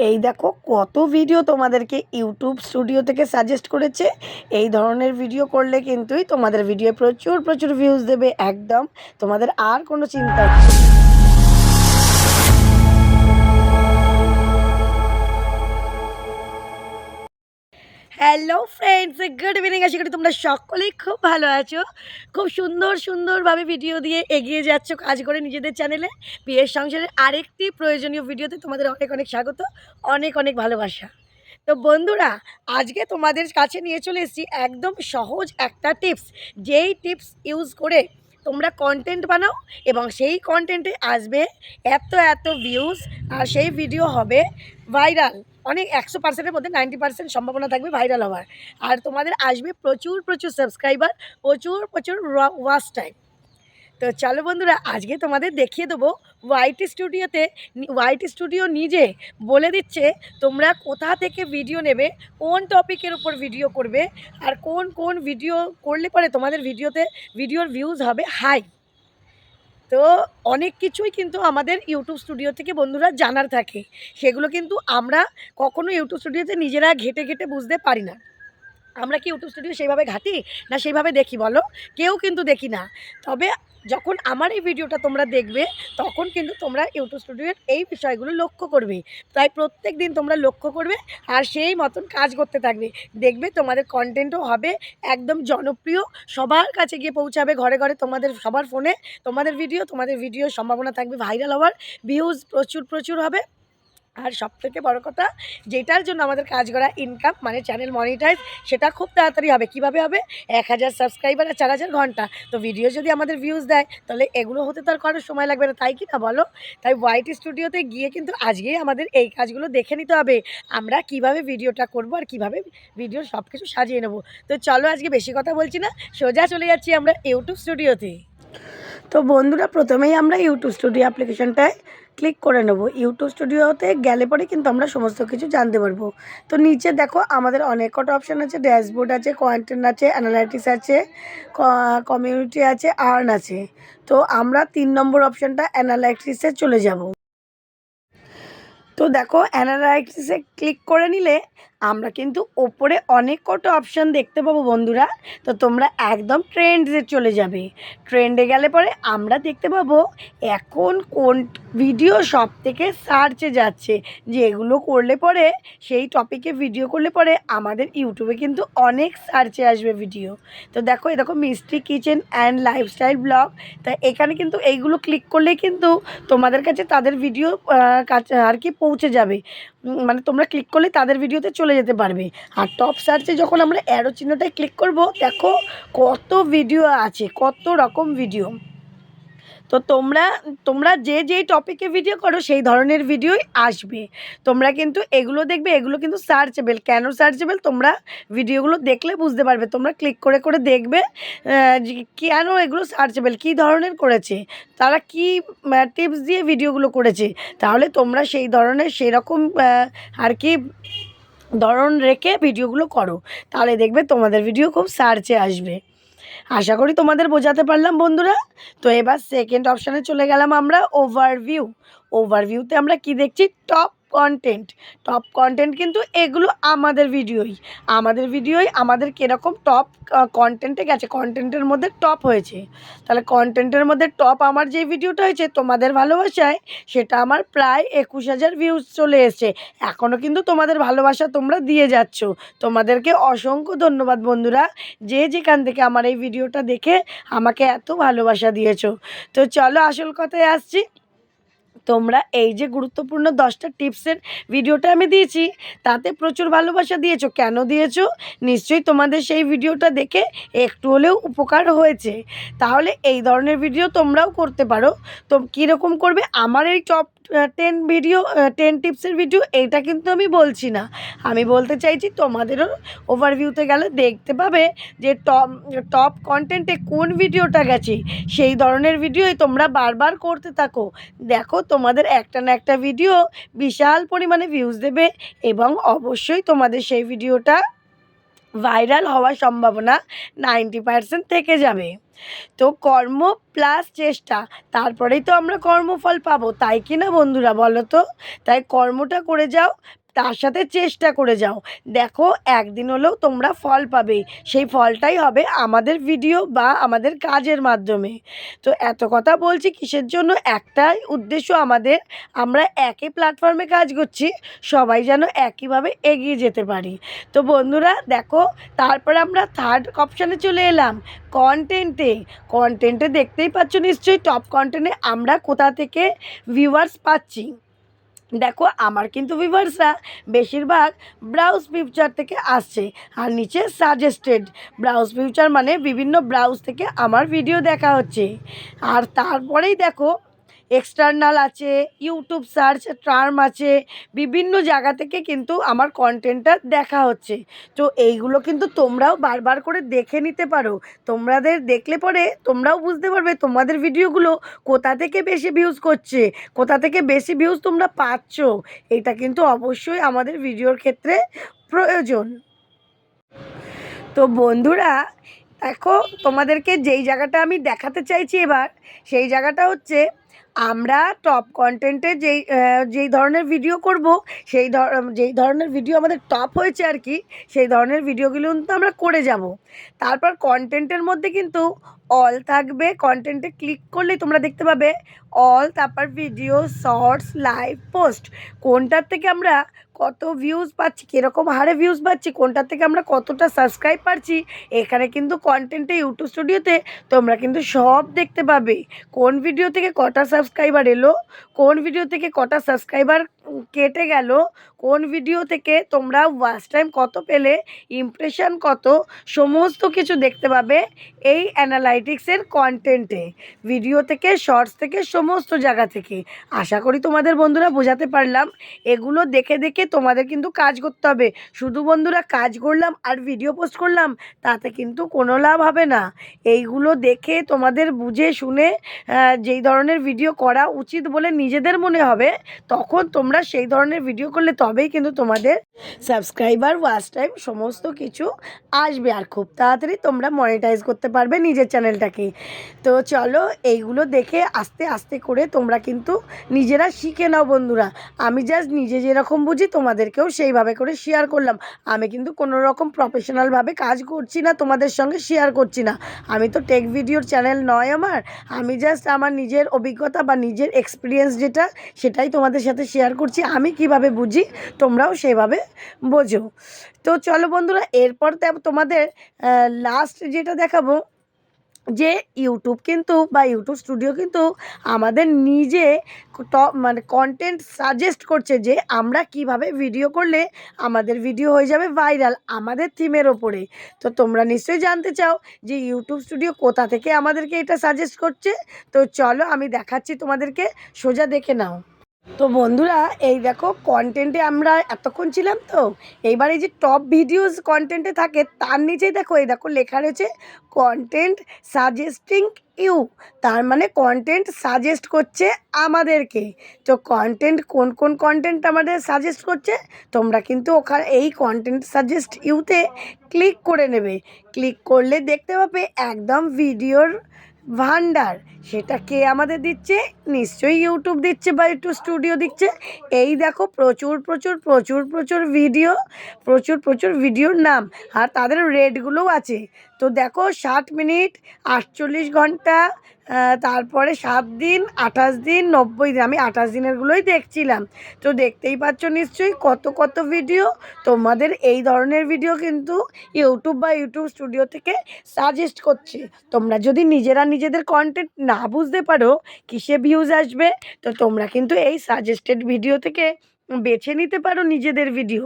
এই দেখো কত ভিডিও তোমাদেরকে ইউটিউব স্টুডিও থেকে সাজেস্ট করেছে। এই ধরনের ভিডিও করলে কিন্তুই তোমাদের ভিডিও প্রচুর প্রচুর ভিউজ দেবে, একদম তোমাদের আর কোনো চিন্তা নেই। Hello friends, good evening. আশা করি তোমরা সকলেই খুব ভালো আছো। খুব সুন্দরভাবে ভিডিও দিয়ে এগিয়ে যাচ্ছ কাজ করে নিজেদের চ্যানেলে। বিয়ের সংসারের আরেকটি প্রয়োজনীয় ভিডিওতে তোমাদের অনেক অনেক স্বাগত, অনেক অনেক ভালোবাসা। তো বন্ধুরা, আজকে তোমাদের কাছে নিয়ে চলে এসেছি একদম সহজ একটা টিপস, যেই টিপস ইউজ করে তোমরা কন্টেন্ট বানাও এবং সেই কন্টেন্টে আসবে এত এত ভিউজ, আর সেই ভিডিও হবে ভাইরাল। অনেক 100%-এর মধ্যে 90% সম্ভাবনা থাকবে ভাইরাল হওয়ার। আর তোমাদের আসবে প্রচুর প্রচুর সাবস্ক্রাইবার, প্রচুর প্রচুর ওয়াচ টাইম। তো চলো বন্ধুরা, আজকে তোমাদের দেখিয়ে দেবো ওয়াইটি স্টুডিও নিজে বলে দিচ্ছে তোমরা কোথা থেকে ভিডিও নেবে, কোন টপিকের উপর ভিডিও করবে, আর কোন কোন ভিডিও করলে পরে তোমাদের ভিডিওর ভিউজ হবে হাই। তো অনেক কিছুই কিন্তু আমাদের ইউটিউব স্টুডিও থেকে বন্ধুরা জানার থাকে, সেগুলো কিন্তু আমরা কখনো ইউটিউব স্টুডিওতে নিজেরা ঘেটে ঘেটে বুঝতে পারি না। আমরা কি ইউটিউব স্টুডিও সেইভাবে ঘাঁটি না সেইভাবে দেখি বলো? কেউ কিন্তু দেখি না। তবে যখন আমার এই ভিডিওটা তোমরা দেখবে, তখন কিন্তু তোমরা ইউটিউব স্টুডিওর এই বিষয়গুলো লক্ষ্য করবে। তাই প্রত্যেক দিন তোমরা লক্ষ্য করবে আর সেই মতন কাজ করতে থাকবে। দেখবে তোমাদের কন্টেন্টও হবে একদম জনপ্রিয়, সবার কাছে গিয়ে পৌঁছাবে, ঘরে ঘরে তোমাদের সবার ফোনে তোমাদের ভিডিওর সম্ভাবনা থাকবে ভাইরাল হওয়ার। ভিউজ প্রচুর প্রচুর হবে। আর সবথেকে বড় কথা, যেটার জন্য আমাদের কাজ করা ইনকাম মানে চ্যানেল মনিটাইজ, সেটা খুব তাড়াতাড়ি হবে। কিভাবে হবে? 1000 সাবস্ক্রাইবার আর 4000 ঘন্টা। তো ভিডিও যদি আমাদের ভিউজ দেয়, তাহলে এগুলো হতে তো আর কারোর সময় লাগবে না, তাই কি না বলো? তাই ওয়াইটি স্টুডিওতে গিয়ে কিন্তু আজকেই আমাদের এই কাজগুলো দেখে নিতে হবে, আমরা কিভাবে ভিডিওটা করব আর কিভাবে ভিডিওর সব কিছু সাজিয়ে নেব। তো চলো, আজকে বেশি কথা বলছি না, সোজা চলে যাচ্ছি আমরা ইউটিউব স্টুডিওতে। তো বন্ধুরা, প্রথমেই আমরা ইউটিউব স্টুডিও অ্যাপ্লিকেশনটায় ক্লিক করে নেব। ইউটিউব স্টুডিওতে গেলে পরে কিন্তু আমরা সমস্ত কিছু জানতে পারবো। তো নিচে দেখো আমাদের অনেক কটা অপশান আছে, ড্যাশবোর্ড আছে, কন্টেন্ট আছে, অ্যানালাইটিক্স আছে, কমিউনিটি আছে, আর্ন আছে। তো আমরা 3 নম্বর অপশানটা অ্যানালাইটিক্সে চলে যাব। তো দেখো অ্যানালাইটিক্সে ক্লিক করে নিলে আমরা কিন্তু ওপরে অনেক কটা অপশান দেখতে পাবো বন্ধুরা। তো তোমরা একদম ট্রেন্ডে চলে যাবে। ট্রেন্ডে গেলে পরে আমরা দেখতে পাবো এখন কোন ভিডিও সব থেকে সার্চে যাচ্ছে, যে এগুলো করলে পরে সেই টপিকে ভিডিও করলে পরে আমাদের ইউটিউবে কিন্তু অনেক সার্চে আসবে ভিডিও। তো দেখো এই দেখো মিষ্টি কিচেন অ্যান্ড লাইফস্টাইল ব্লগ। তা এখানে কিন্তু এইগুলো ক্লিক করলেই কিন্তু তোমাদের কাছে তাদের ভিডিও কাছে আর কি পৌঁছে যাবে। মানে তোমরা ক্লিক করলে তাদের ভিডিওতে চলে যেতে পারবে। আর টপ সার্চে যখন আমরা অ্যারো চিহ্নটায় ক্লিক করব, দেখো কত ভিডিও আছে, কত রকম ভিডিও। তো তোমরা যেই টপিকে ভিডিও করো সেই ধরনের ভিডিওই আসবে। তোমরা কিন্তু এগুলো দেখবে, এগুলো কিন্তু সার্চেবল। কেন সার্চেবল? তোমরা ভিডিওগুলো দেখলে বুঝতে পারবে। তোমরা ক্লিক করে করে দেখবে যে কেন এগুলো সার্চেবল, কী ধরনের করেছে, তারা কি টিপস দিয়ে ভিডিওগুলো করেছে। তাহলে তোমরা সেই ধরনের সেরকম আর কি ধরন রেখে ভিডিওগুলো করো, তাহলে দেখবে তোমাদের ভিডিও খুব সার্চে আসবে। আশা করি তোমাদের বোঝাতে পারলাম বন্ধুরা। তো এবার সেকেন্ড অপশানে চলে গেলাম আমরা, ওভারভিউতে আমরা কি দেখছি? টপ কন্টেন্ট কিন্তু এগুলো আমাদের ভিডিওই আমাদের কীরকম টপ কন্টেন্টে গেছে, কন্টেন্টের মধ্যে টপ হয়েছে। তাহলে কন্টেন্টের মধ্যে টপ আমার যেই ভিডিওটা হয়েছে তোমাদের ভালোবাসায়, সেটা আমার প্রায় 21,000 ভিউজ চলে এসছে। এখনও কিন্তু তোমাদের ভালোবাসা তোমরা দিয়ে যাচ্ছ, তোমাদেরকে অসংখ্য ধন্যবাদ বন্ধুরা, যে যেখান থেকে আমার এই ভিডিওটা দেখে আমাকে এত ভালোবাসা দিয়েছো। তো চলো আসল কথায় আসছি। তোমরা এই যে গুরুত্বপূর্ণ 10টা টিপসের ভিডিওটা আমি দিয়েছি, তাতে প্রচুর ভালোবাসা দিয়েছো। কেন দিয়েছো? নিশ্চয়ই তোমাদের সেই ভিডিওটা দেখে একটু হলেও উপকার হয়েছে। তাহলে এই ধরনের ভিডিও তোমরাও করতে পারো। তো কীরকম করবে? আমার এই টপ 10 টিপসের ভিডিও এইটা কিন্তু আমি বলছি না, আমি বলতে চাইছি তোমাদেরও ওভারভিউতে গেলে দেখতে পাবে যে টপ কন্টেন্টে কোন ভিডিওটা গেছে, সেই ধরনের ভিডিওই তোমরা বারবার করতে থাকো। দেখো তোমাদের একটা না একটা ভিডিও বিশাল পরিমাণে ভিউজ দেবে এবং অবশ্যই তোমাদের সেই ভিডিওটা ভাইরাল হওয়ার সম্ভাবনা 90% থেকে যাবে। তো কর্ম প্লাস চেষ্টা, তারপরেই তো আমরা কর্মফল পাবো, তাই কি না বন্ধুরা বলো তো? তাই কর্মটা করে যাও, তার সাথে চেষ্টা করে যাও, দেখো একদিন হলেও তোমরা ফল পাবে। সেই ফলটাই হবে আমাদের ভিডিও বা আমাদের কাজের মাধ্যমে। তো এত কথা বলছি কিসের জন্য? একটাই উদ্দেশ্য আমাদের, আমরা একই প্ল্যাটফর্মে কাজ করছি, সবাই যেন একইভাবে এগিয়ে যেতে পারি। তো বন্ধুরা দেখো, তারপরে আমরা থার্ড অপশানে চলে এলাম, কন্টেন্টে। কন্টেন্টে দেখতেই পাচ্ছ নিশ্চয়ই টপ কন্টেন্টে আমরা কোথা থেকে ভিউয়ার্স পাচ্ছি। দেখো আমার কিন্তু ভিউয়ার্সরা বেশিরভাগ ব্রাউজ ফিউচার থেকে আসছে, আর নিচে সাজেস্টেড। ব্রাউজ ফিউচার মানে বিভিন্ন ব্রাউজ থেকে আমার ভিডিও দেখা হচ্ছে। আর তারপরেই দেখো এক্সটার্নাল আছে, ইউটিউব সার্চ টার্ম আছে, বিভিন্ন জায়গা থেকে কিন্তু আমার কন্টেন্টটা দেখা হচ্ছে। তো এইগুলো কিন্তু তোমরাও বারবার করে দেখে নিতে পারো। তোমাদের দেখলে পরে তোমরাও বুঝতে পারবে তোমাদের ভিডিওগুলো কোথা থেকে বেশি ভিউজ করছে, কোথা থেকে বেশি ভিউজ তোমরা পাচ্ছ। এটা কিন্তু অবশ্যই আমাদের ভিডিওর ক্ষেত্রে প্রয়োজন। তো বন্ধুরা দেখো, তোমাদেরকে যেই জায়গাটা আমি দেখাতে চাইছি এবার, সেই জায়গাটা হচ্ছে আমরা টপ কন্টেন্টে যেই ধরনের ভিডিও করব, যেই ধরনের ভিডিও আমাদের টপ হয়েছে আর কি, সেই ধরনের ভিডিওগুলো কিন্তু আমরা করে যাব। তারপর কন্টেন্টের মধ্যে কিন্তু অল থাকবে, কন্টেন্টে ক্লিক করলেই তোমরা দেখতে পাবে অল, তারপর ভিডিও, শর্টস, লাইভ, পোস্ট, কোনটার থেকে আমরা কত ভিউজ পাচ্ছি, কীরকম হারে ভিউজ পাচ্ছি, কোনটার থেকে আমরা কতটা সাবস্ক্রাইব পাচ্ছি, এখানে কিন্তু কন্টেন্টে ইউটিউব স্টুডিওতে তোমরা কিন্তু সব দেখতে পাবে। কোন ভিডিও থেকে কটা সাবস্ক্রাইবার এলো, কোন ভিডিও থেকে কটা সাবস্ক্রাইবার কেটে গেল, কোন ভিডিও থেকে তোমরা ওয়াচ টাইম কত পেলে, ইমপ্রেশন কত, সমস্ত কিছু দেখতে পাবে এই অ্যানালাইটিক্সের কন্টেন্টে, ভিডিও থেকে, শর্টস থেকে, সমস্ত জায়গা থেকে। আশা করি তোমাদের বন্ধুরা বোঝাতে পারলাম। এগুলো দেখে দেখে তোমাদের কিন্তু কাজ করতে হবে। শুধু বন্ধুরা কাজ করলাম আর ভিডিও পোস্ট করলাম, তাতে কিন্তু কোনো লাভ হবে না। এইগুলো দেখে তোমাদের বুঝে শুনে যেই ধরনের ভিডিও করা উচিত বলে নিজেদের মনে হবে, তখন তোমরা সেই ধরনের ভিডিও করলে তবেই কিন্তু তোমাদের সাবস্ক্রাইবার, ওয়াচ টাইম সমস্ত কিছু আসবে, আর খুব তাড়াতাড়ি তোমরা মনিটাইজ করতে পারবে নিজের চ্যানেলটাকে। তো চলো, এইগুলো দেখে আস্তে আস্তে করে তোমরা কিন্তু নিজেরা শিখে নাও বন্ধুরা। আমি জাস্ট নিজে যেরকম বুঝি তোমাদেরকেও সেইভাবে করে শেয়ার করলাম। আমি কিন্তু কোনো রকম প্রফেশনালভাবে কাজ করছি না, তোমাদের সঙ্গে শেয়ার করছি না। আমি তো টেক ভিডিওর চ্যানেল নয় আমার। আমি জাস্ট আমার নিজের অভিজ্ঞতা বা নিজের এক্সপিরিয়েন্স যেটা, সেটাই তোমাদের সাথে শেয়ার করছি। আমি কিভাবে বুঝি তোমরাও সেভাবে বোঝো। তো চলো বন্ধুরা, এরপর তোমাদের লাস্ট যেটা দেখাবো, যে ইউটিউব কিন্তু বা ইউটিউব স্টুডিও কিন্তু আমাদের নিজে টপ মানে কন্টেন্ট সাজেস্ট করছে যে আমরা কিভাবে ভিডিও করলে আমাদের ভিডিও হয়ে যাবে ভাইরাল আমাদের থিমের ওপরে। তো তোমরা নিশ্চয়ই জানতে চাও যে ইউটিউব স্টুডিও কোথা থেকে আমাদেরকে এটা সাজেস্ট করছে। তো চলো আমি দেখাচ্ছি তোমাদেরকে, সোজা দেখে নাও। তো বন্ধুরা এই দেখো, কন্টেন্টে আমরা এতক্ষণ ছিলাম, তো এইবার এই যে টপ ভিডিওস কন্টেন্টে থাকে তার নিচেই দেখো, এই দেখো লেখা রয়েছে কন্টেন্ট সাজেস্টিং ইউ, তার মানে কন্টেন্ট সাজেস্ট করছে আমাদেরকে। তো কন্টেন্ট কোন কোন কন্টেন্ট আমাদের সাজেস্ট করছে, তোমরা কিন্তু ওখানে এই কন্টেন্ট সাজেস্ট ইউতে ক্লিক করে নেবে। ক্লিক করলে দেখতে পাবে একদম ভিডিওর ভান্ডার। সেটা কে আমাদের দিচ্ছে? নিশ্চয়ই ইউটিউব দিচ্ছে বা ইউটিউব স্টুডিও দিচ্ছে। এই দেখো প্রচুর প্রচুর প্রচুর প্রচুর ভিডিও, প্রচুর প্রচুর ভিডিওর নাম, আর তাদের রেটগুলোও আছে। তো দেখো 60 মিনিট, 48 ঘন্টা, তারপরে 7 দিন, 28 দিন, 90 দিন। আমি 28 দিনেরগুলোই দেখছিলাম। তো দেখতেই পাচ্ছ নিশ্চয়ই কত কত ভিডিও। তোমাদের এই ধরনের ভিডিও কিন্তু ইউটিউব বা ইউটিউব স্টুডিও থেকে সাজেস্ট করছে। তোমরা যদি নিজেরা নিজেদের কন্টেন্ট না বুঝতে পারো কিসে ভিউজ আসবে, তো তোমরা কিন্তু এই সাজেস্টেড ভিডিও থেকে বেছে নিতে পারো নিজেদের ভিডিও।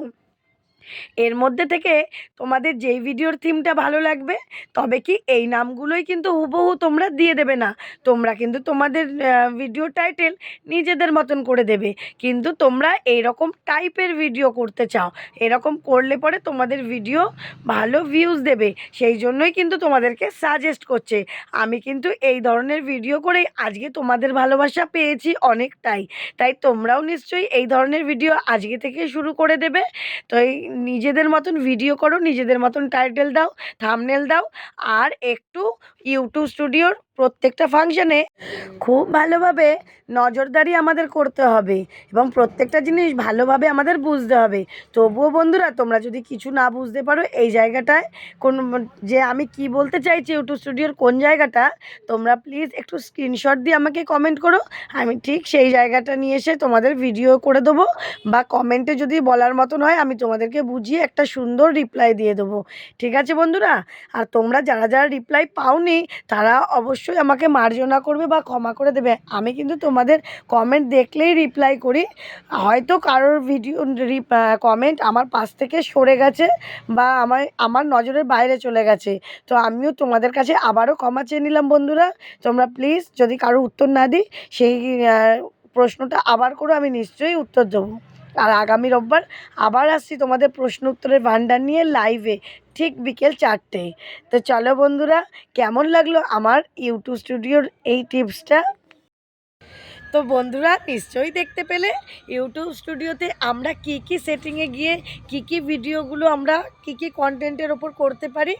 এর মধ্যে থেকে তোমাদের যেই ভিডিওর থিমটা ভালো লাগবে, তবে কি এই নামগুলোই কিন্তু হুবহু তোমরা দিয়ে দেবে না। তোমরা কিন্তু তোমাদের ভিডিও টাইটেল নিজেদের মতন করে দেবে। কিন্তু তোমরা এইরকম টাইপের ভিডিও করতে চাও, এরকম করলে পরে তোমাদের ভিডিও ভালো ভিউজ দেবে, সেই জন্যই কিন্তু তোমাদেরকে সাজেস্ট করছে। আমি কিন্তু এই ধরনের ভিডিও করেই আজকে তোমাদের ভালোবাসা পেয়েছি অনেকটাই। তাই তোমরাও নিশ্চয়ই এই ধরনের ভিডিও আজকে থেকে শুরু করে দেবে। তো এই নিজেদের মতন ভিডিও করো, নিজেদের মতন টাইটেল দাও, থাম্বনেল দাও, আর একটু ইউটিউব স্টুডিওর প্রত্যেকটা ফাংশানে খুব ভালোভাবে নজরদারি আমাদের করতে হবে এবং প্রত্যেকটা জিনিস ভালোভাবে আমাদের বুঝতে হবে। তবুও বন্ধুরা, তোমরা যদি কিছু না বুঝতে পারো এই জায়গাটায় কোন যে আমি কি বলতে চাইছি ইউটিউব স্টুডিওর কোন জায়গাটা, তোমরা প্লিজ একটু স্ক্রিনশট দিয়ে আমাকে কমেন্ট করো। আমি ঠিক সেই জায়গাটা নিয়ে এসে তোমাদের ভিডিও করে দেবো, বা কমেন্টে যদি বলার মতন হয় আমি তোমাদেরকে বুঝিয়ে একটা সুন্দর রিপ্লাই দিয়ে দেবো। ঠিক আছে বন্ধুরা? আর তোমরা যারা যারা রিপ্লাই পাওনি তারা অবশ্যই আমাকে মার্জনা করবে বা ক্ষমা করে দেবে। আমি কিন্তু তোমাদের কমেন্ট দেখলেই রিপ্লাই করি। হয়তো কারোর ভিডিও কমেন্ট আমার পাশ থেকে সরে গেছে বা আমার নজরের বাইরে চলে গেছে, তো আমিও তোমাদের কাছে আবারও ক্ষমা চেয়ে নিলাম বন্ধুরা। তোমরা প্লিজ যদি কারোর উত্তর না দিই সেই প্রশ্নটা আবার করে আমি নিশ্চয়ই উত্তর দেবো। আর আগামী রোববার আবার আসছি তোমাদের প্রশ্ন উত্তরের ভান্ডার নিয়ে লাইভে, ঠিক বিকেল 4টেয়। তো চলো বন্ধুরা, কেমন লাগলো আমার ইউটিউব স্টুডিওর এই টিপসটা? তো বন্ধুরা নিশ্চয়ই দেখতে পেলে ইউটিউব স্টুডিওতে আমরা কি কি সেটিংয়ে গিয়ে কি কি ভিডিওগুলো আমরা কি কি কন্টেন্টের ওপর করতে পারি।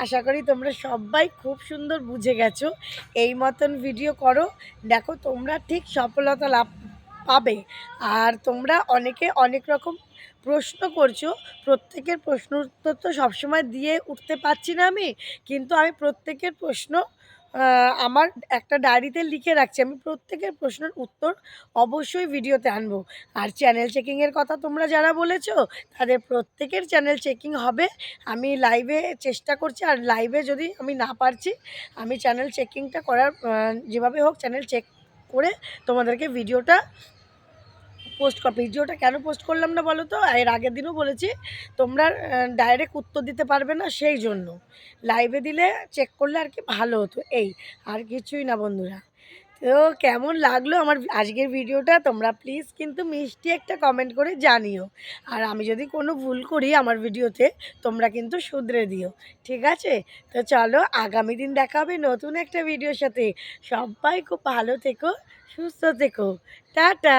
আশা করি তোমরা সবাই খুব সুন্দর বুঝে গেছো। এই মতন ভিডিও করো, দেখো তোমরা ঠিক সফলতা লাভ পাবে। আর তোমরা অনেকে অনেক রকম প্রশ্ন করছো, প্রত্যেকের প্রশ্ন উত্তর তো সবসময় দিয়ে উঠতে পারছি না আমি, কিন্তু আমি প্রত্যেকের প্রশ্ন আমার একটা ডায়েরিতে লিখে রাখছি। আমি প্রত্যেকের প্রশ্নের উত্তর অবশ্যই ভিডিওতে আনবো। আর চ্যানেল চেকিংয়ের কথা তোমরা যারা বলেছো তাদের প্রত্যেকের চ্যানেল চেকিং হবে। আমি লাইভে চেষ্টা করছি, আর লাইভে যদি আমি না পারছি আমি চ্যানেল চেকিংটা করার যেভাবে হোক চ্যানেল চেক করে তোমাদেরকে ভিডিওটা ভিডিওটা কেন পোস্ট করলাম না বলো তো? এর আগের দিনও বলেছি তোমরা ডাইরেক্ট উত্তর দিতে পারবে না, সেই জন্য লাইভে দিলে চেক করলে আর কি ভালো হতো, এই আর কিছুই না বন্ধুরা। তো কেমন লাগলো আমার আজকের ভিডিওটা তোমরা প্লিজ কিন্তু মিষ্টি একটা কমেন্ট করে জানিও। আর আমি যদি কোনো ভুল করি আমার ভিডিওতে তোমরা কিন্তু শুধরে দিও, ঠিক আছে? তো চলো, আগামী দিন দেখা হবে নতুন একটা ভিডিওর সাথে। সবাই খুব ভালো থেকো, সুস্থ থেকো, টাটা।